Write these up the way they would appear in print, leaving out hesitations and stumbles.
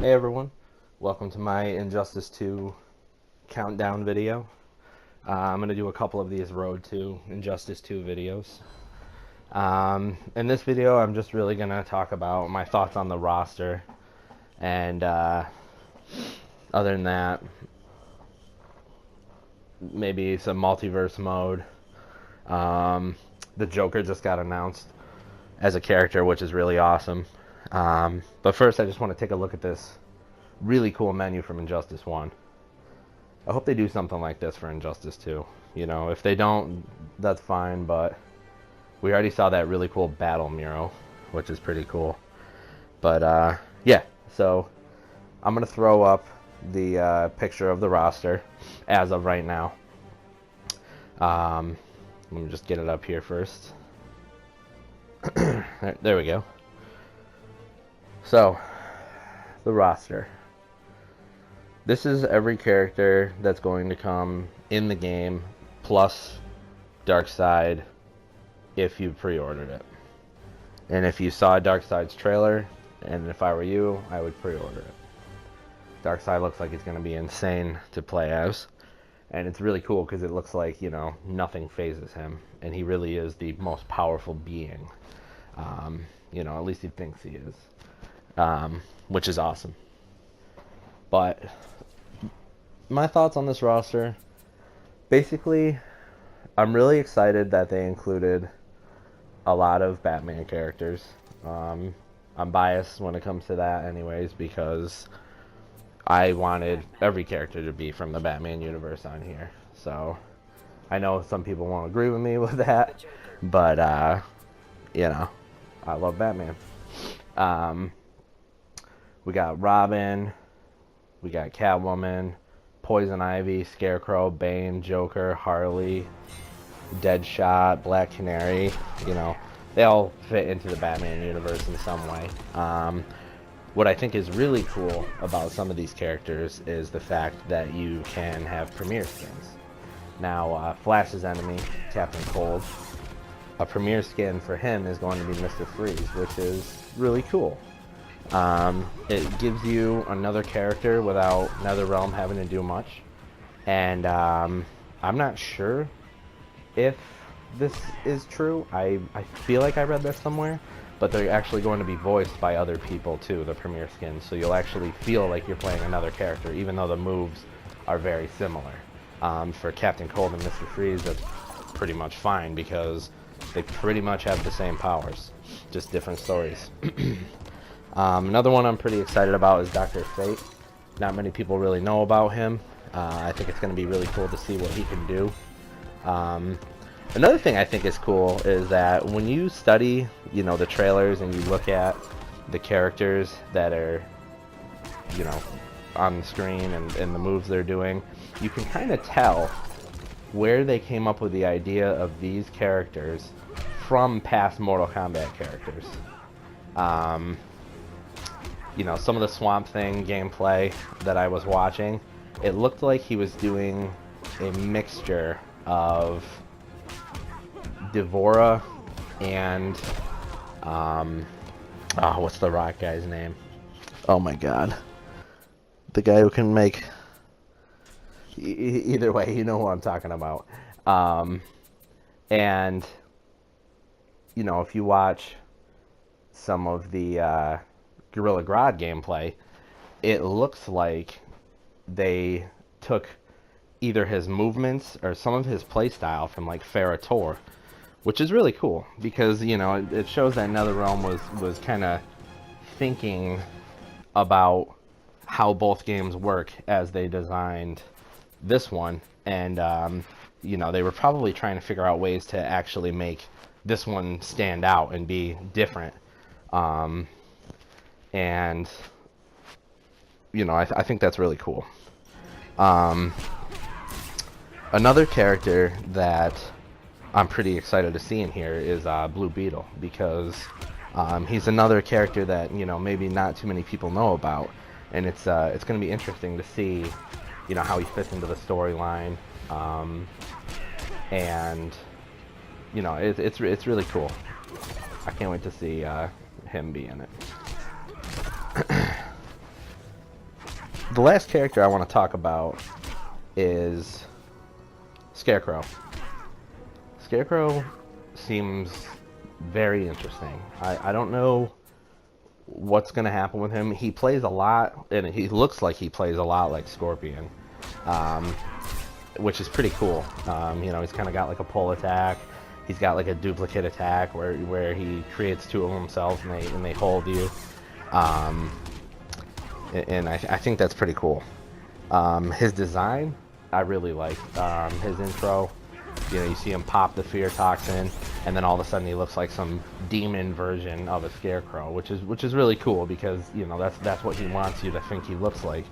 Hey everyone, welcome to my Injustice 2 countdown video. I'm going to do a couple of these Road to Injustice 2 videos. In this video, I'm just really going to talk about my thoughts on the roster, and other than that, maybe some multiverse mode. The Joker just got announced as a character, which is really awesome. But first, I just want to take a look at this really cool menu from Injustice 1. I hope they do something like this for Injustice 2. You know, if they don't, that's fine, but we already saw that really cool battle mural, which is pretty cool. But, yeah, so I'm going to throw up the picture of the roster as of right now. Let me just get it up here first. There we go. So, the roster. This is every character that's going to come in the game, plus Darkseid, if you pre-ordered it. And if you saw Darkseid's trailer, and if I were you, I would pre-order it. Darkseid looks like it's going to be insane to play as. And it's really cool because it looks like, you know, nothing phases him. And he really is the most powerful being. You know, at least he thinks he is. Which is awesome. But my thoughts on this roster, basically, I'm really excited that they included a lot of Batman characters. I'm biased when it comes to that anyways, because I wanted every character to be from the Batman universe on here. So I know some people won't agree with me with that, but you know, I love Batman. We got Robin, we got Catwoman, Poison Ivy, Scarecrow, Bane, Joker, Harley, Deadshot, Black Canary. You know, they all fit into the Batman universe in some way. What I think is really cool about some of these characters is the fact that you can have premier skins. Now, Flash's enemy, Captain Cold, a premier skin for him is going to be Mr. Freeze, which is really cool. It gives you another character without NetherRealm having to do much. And I'm not sure if this is true. I feel like I read this somewhere, but they're actually going to be voiced by other people too, the premier skins. So you'll actually feel like you're playing another character, even though the moves are very similar. For Captain Cold and Mr. Freeze, that's pretty much fine because they pretty much have the same powers, just different stories. Another one I'm pretty excited about is Dr. Fate. Not many people really know about him. I think it's going to be really cool to see what he can do. Another thing I think is cool is that when you study, you know, the trailers and you look at the characters that are, you know, on the screen and the moves they're doing, you can kind of tell where they came up with the idea of these characters from past Mortal Kombat characters. You know, some of the Swamp Thing gameplay that I was watching, it looked like he was doing a mixture of Devora and what's the Rock guy's name? Oh my god, the guy who can make either way, you know who I'm talking about. And you know, if you watch some of the Gorilla Grodd gameplay, it looks like they took either his movements or some of his playstyle from like Ferrator, which is really cool because, you know, it shows that NetherRealm was kind of thinking about how both games work as they designed this one, and you know, they were probably trying to figure out ways to actually make this one stand out and be different. And you know, I think that's really cool. Another character that I'm pretty excited to see in here is Blue Beetle, because he's another character that, you know, maybe not too many people know about, and it's going to be interesting to see, you know, how he fits into the storyline, and you know, it's really cool. I can't wait to see him be in it. the last character I want to talk about is Scarecrow. Scarecrow seems very interesting. I don't know what's going to happen with him. He plays a lot, and he looks like he plays a lot like Scorpion, which is pretty cool. You know, he's kind of got like a pull attack. He's got like a duplicate attack where he creates two of himself and they hold you. And I think that's pretty cool. His design, I really like. His intro, you know, you see him pop the fear toxin, and then all of a sudden he looks like some demon version of a Scarecrow, which is really cool because, you know, that's what he wants you to think he looks like,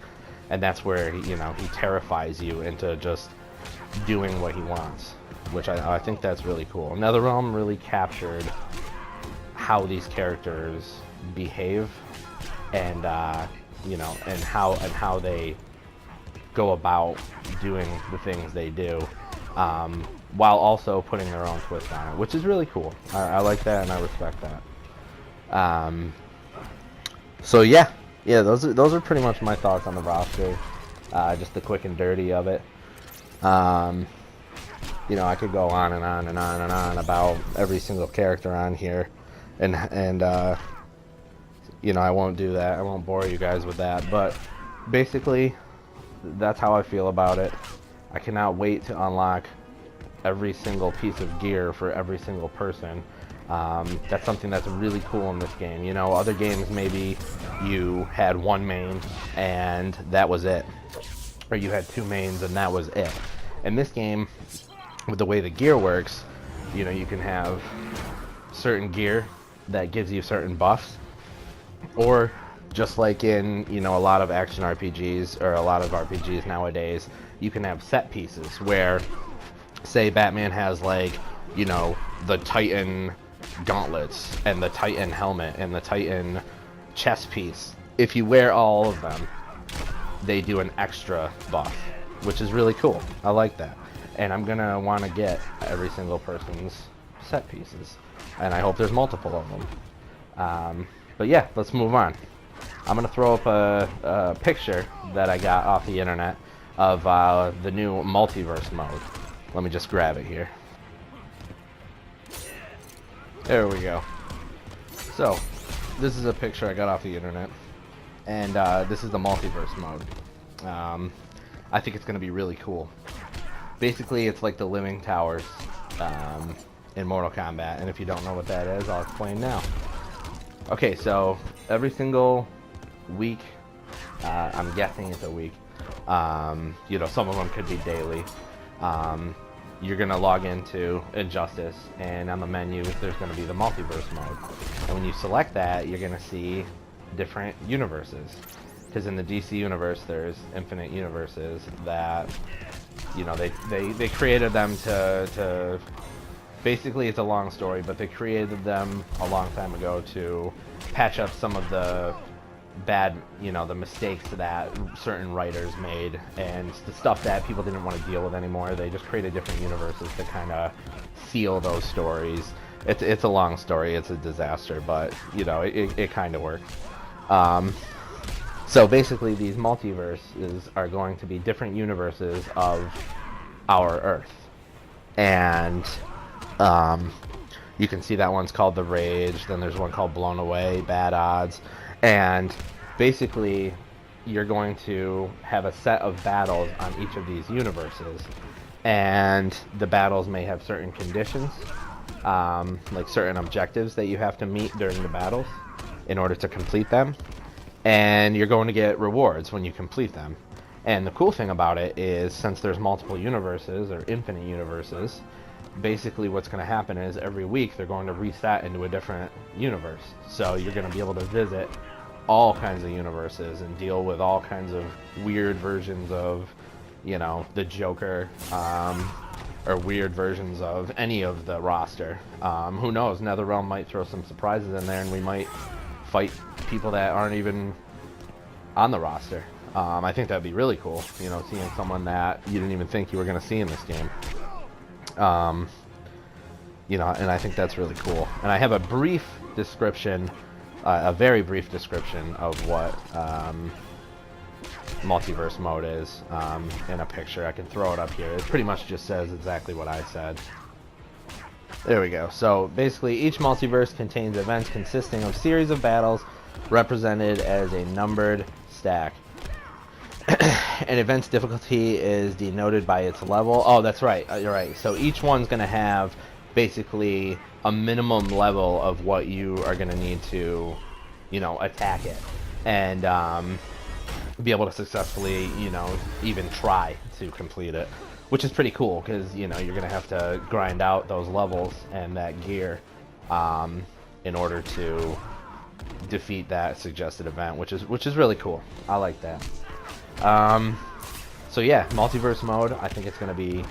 and that's where you know, he terrifies you into just doing what he wants, which I think that's really cool. NetherRealm really captured how these characters behave, and you know, and how they go about doing the things they do, while also putting their own twist on it, which is really cool. I like that, and I respect that. So yeah, those are pretty much my thoughts on the roster, just the quick and dirty of it. You know, I could go on and on and on and on about every single character on here, and you know, I won't do that. I won't bore you guys with that, but basically that's how I feel about it. I cannot wait to unlock every single piece of gear for every single person. That's something that's really cool in this game. You know, other games maybe you had one main and that was it, or you had two mains and that was it. In this game, with the way the gear works, you know, you can have certain gear that gives you certain buffs, or just like in, you know, a lot of action RPGs or a lot of RPGs nowadays, you can have set pieces where, say, Batman has, like, you know, the Titan gauntlets and the Titan helmet and the Titan chest piece. If you wear all of them, they do an extra buff, which is really cool. I like that. And I'm gonna want to get every single person's set pieces, and I hope there's multiple of them. But yeah, let's move on. I'm gonna throw up a picture that I got off the internet of the new multiverse mode. Let me just grab it here. There we go. So, this is a picture I got off the internet, and this is the multiverse mode. I think it's gonna be really cool. Basically, it's like the Living Towers in Mortal Kombat, and if you don't know what that is, I'll explain now. Okay, so every single week, I'm guessing it's a week, you know, some of them could be daily, you're going to log into Injustice, and on the menu there's going to be the multiverse mode, and when you select that, you're going to see different universes, because in the DC universe there's infinite universes that, you know, they created them to basically, it's a long story, but they created them a long time ago to patch up some of the bad, you know, the mistakes that certain writers made and the stuff that people didn't want to deal with anymore. They just created different universes to kind of seal those stories. It's a long story. It's a disaster, but, you know, it kind of works. So basically, these multiverses are going to be different universes of our Earth. And you can see that one's called The Rage, then there's one called Blown Away, Bad Odds, and basically you're going to have a set of battles on each of these universes, and the battles may have certain conditions, like certain objectives that you have to meet during the battles in order to complete them, and you're going to get rewards when you complete them. And the cool thing about it is, since there's multiple universes, or infinite universes, basically what's going to happen is every week they're going to reset into a different universe. So you're going to be able to visit all kinds of universes and deal with all kinds of weird versions of, you know, the Joker, or weird versions of any of the roster. Who knows, NetherRealm might throw some surprises in there and we might fight people that aren't even on the roster. I think that'd be really cool, you know, seeing someone that you didn't even think you were going to see in this game. You know, and I think that's really cool. And I have a brief description, a very brief description of what multiverse mode is in a picture. I can throw it up here. It pretty much just says exactly what I said. There we go. So basically each multiverse contains events consisting of series of battles represented as a numbered stack. An event's difficulty is denoted by its level. Oh, that's right. You're right. So each one's going to have basically a minimum level of what you are going to need to, you know, attack it. And be able to successfully, you know, even try to complete it. Which is pretty cool because, you know, you're going to have to grind out those levels and that gear in order to defeat that suggested event, which is really cool. I like that. So yeah, multiverse mode, I think it's going to be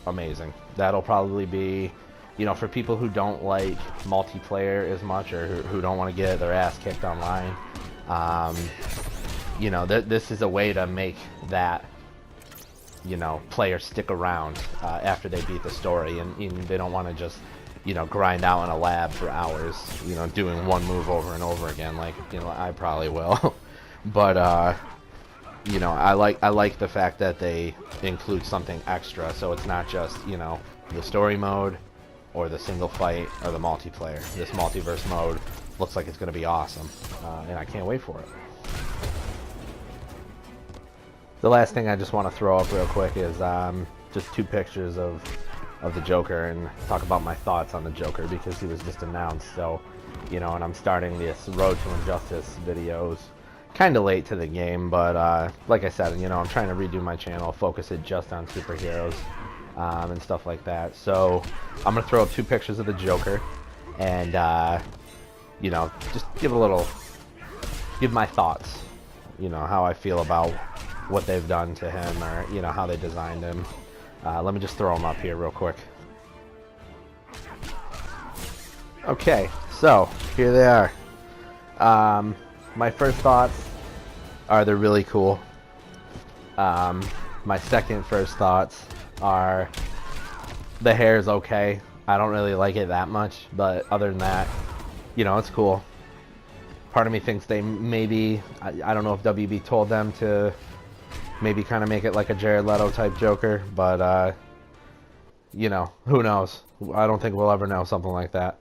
amazing. That'll probably be, you know, for people who don't like multiplayer as much or who don't want to get their ass kicked online, you know, this is a way to make that, you know, players stick around after they beat the story, and they don't want to just, you know, grind out in a lab for hours, you know, doing one move over and over again, like, you know, I probably will. But you know, I like the fact that they include something extra, so it's not just, you know, the story mode or the single fight or the multiplayer. This multiverse mode looks like it's going to be awesome, and I can't wait for it. The last thing I just want to throw up real quick is just 2 pictures of the Joker and talk about my thoughts on the Joker because he was just announced. So, you know, and I'm starting this Road to Injustice videos kind of late to the game, but like I said, you know, I'm trying to redo my channel, focus it just on superheroes and stuff like that. So I'm gonna throw up 2 pictures of the Joker and you know, just give my thoughts, you know, how I feel about what they've done to him, or, you know, how they designed him. Let me just throw them up here real quick. Okay, so here they are. My first thoughts are they're really cool. My second first thoughts are the hair is okay. I don't really like it that much, but other than that, you know, it's cool. Part of me thinks they maybe, I don't know if WB told them to maybe kind of make it like a Jared Leto type Joker, but you know, who knows? I don't think we'll ever know something like that.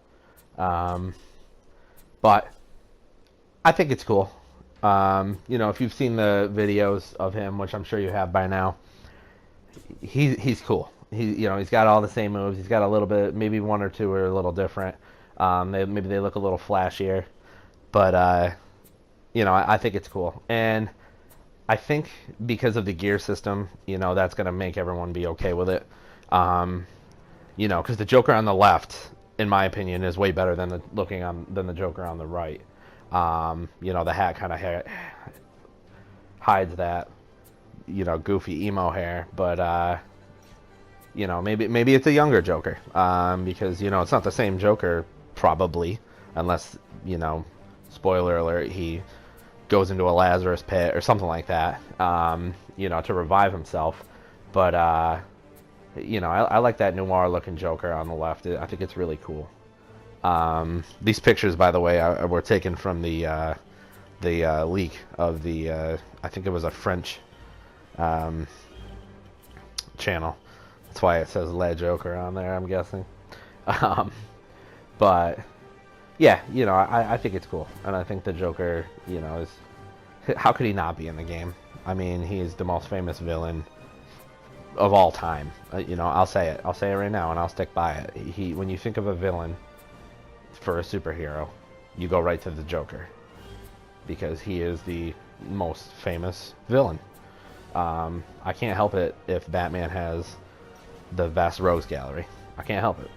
But I think it's cool. You know, if you've seen the videos of him, which I'm sure you have by now, he's cool. You know, he's got all the same moves. He's got a little bit, maybe 1 or 2 are a little different. Maybe they look a little flashier, but you know, I think it's cool. And I think because of the gear system, you know, that's gonna make everyone be okay with it. You know, because the Joker on the left, in my opinion, is way better than the Joker on the right. You know, the hat kind of hides that, you know, goofy emo hair, but you know, maybe it's a younger Joker, because, you know, it's not the same Joker probably, unless, you know, spoiler alert, he goes into a Lazarus pit or something like that, you know, to revive himself. But you know, I like that noir looking Joker on the left. I think it's really cool. These pictures, by the way, were taken from the leak of the I think it was a French channel. That's why it says Le Joker on there, I'm guessing. But yeah, you know, I think it's cool, and I think the Joker, you know, is, how could he not be in the game? I mean, he's the most famous villain of all time. You know, I'll say it right now, and I'll stick by it. When you think of a villain for a superhero, you go right to the Joker, because he is the most famous villain. I can't help it if Batman has the vast rogues gallery. I can't help it.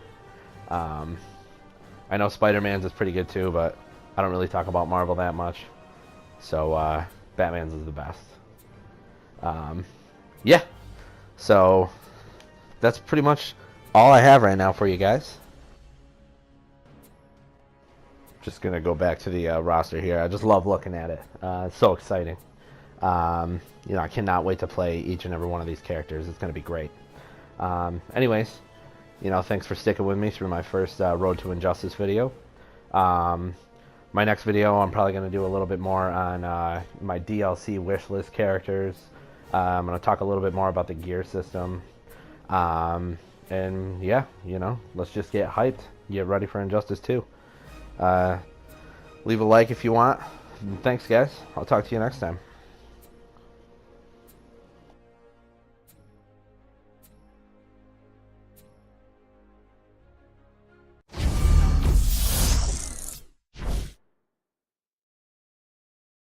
I know Spider-Man's is pretty good too, but I don't really talk about Marvel that much. So Batman's is the best. Yeah. So that's pretty much all I have right now for you guys. Just gonna go back to the roster here. I just love looking at it. It's so exciting. You know, I cannot wait to play each and every one of these characters. It's gonna be great. Anyways, you know, thanks for sticking with me through my first Road to Injustice video. My next video, I'm probably going to do a little bit more on my DLC wishlist characters. I'm going to talk a little bit more about the gear system. And yeah, you know, let's just get hyped. Get ready for Injustice 2. Leave a like if you want. Thanks, guys. I'll talk to you next time.